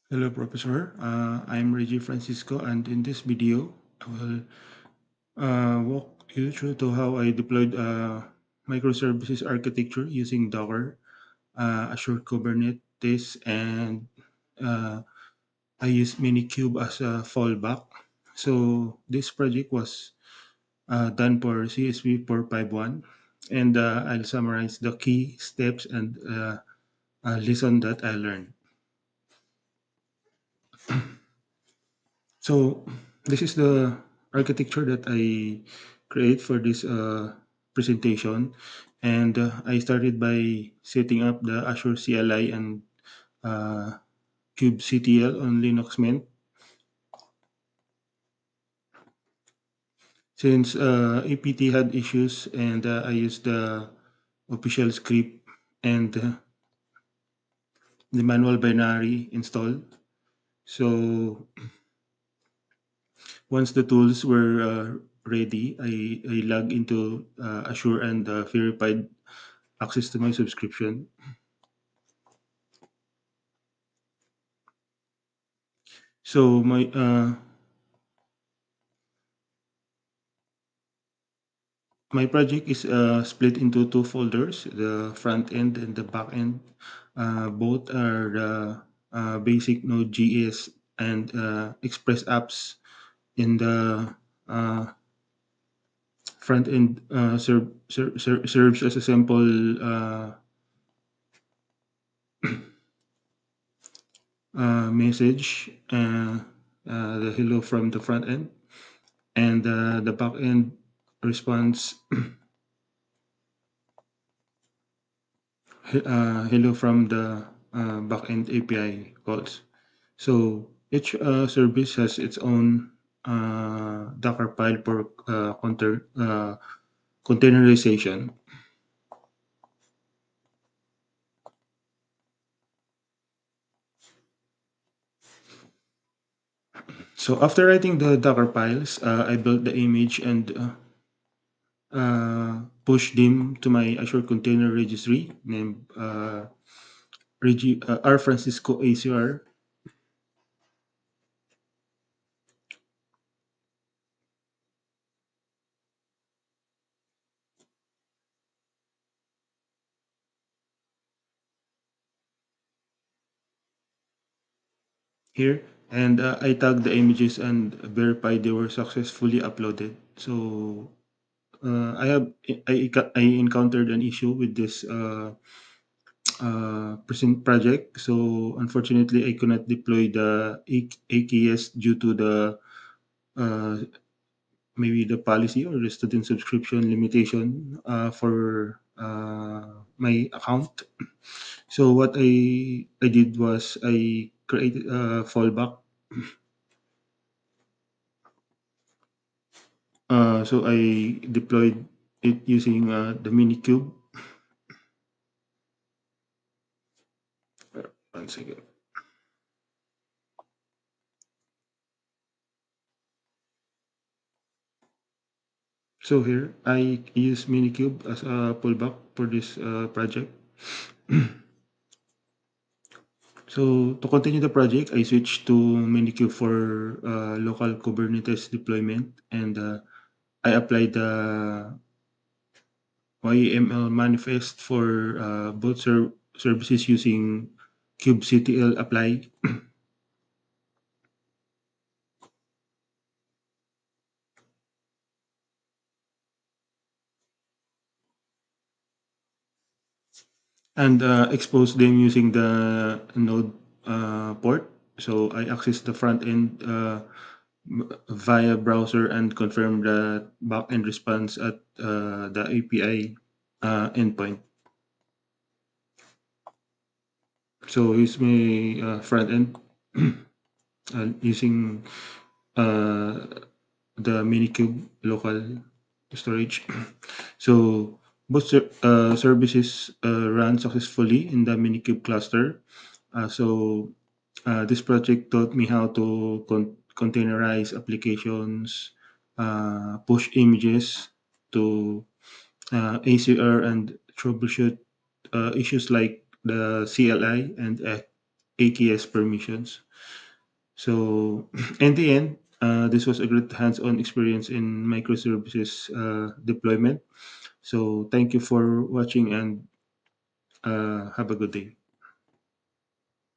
Hello, Professor. I'm Reggie Francisco, and in this video, I will walk you through to how I deployed microservices architecture using Docker, Azure Kubernetes, and uh, I use Minikube as a fallback. So this project was done for CSV 451, and I'll summarize the key steps and lesson that I learned. So this is the architecture that I create for this presentation. And I started by setting up the Azure CLI and uh, kubectl on Linux Mint. Since APT had issues and I used the official script and the manual binary installed. So once the tools were ready, I logged into Azure and verified access to my subscription. So my project is split into two folders: the front end and the back end. Both are the basic Node.js and Express apps. In the uh, front end serves as a simple message, the hello from the front end, and the back end responds hello from the backend API calls. So each service has its own Docker file for containerization. So after writing the Docker files, I built the image and pushed them to my Azure Container Registry named R Francisco ACR. Here, and I tagged the images and verified they were successfully uploaded. So I encountered an issue with this present project. So unfortunately, I could not deploy the AKS due to the uh, maybe the policy or the student subscription limitation for my account. So what I did was I created a fallback. So I deployed it using the Minikube. One second. So here I use Minikube as a pullback for this project. So to continue the project, I switched to Minikube for local Kubernetes deployment, and I applied the YAML manifest for both services using kubectl apply. And expose them using the node port. So I access the front end via browser and confirm the backend response at the API endpoint. So here's my front end using uh, the Minikube local storage. So both services ran successfully in the Minikube cluster. So this project taught me how to containerize applications, push images to ACR, and troubleshoot issues like the CLI and AKS permissions. So in the end, this was a great hands-on experience in microservices deployment. So thank you for watching and have a good day.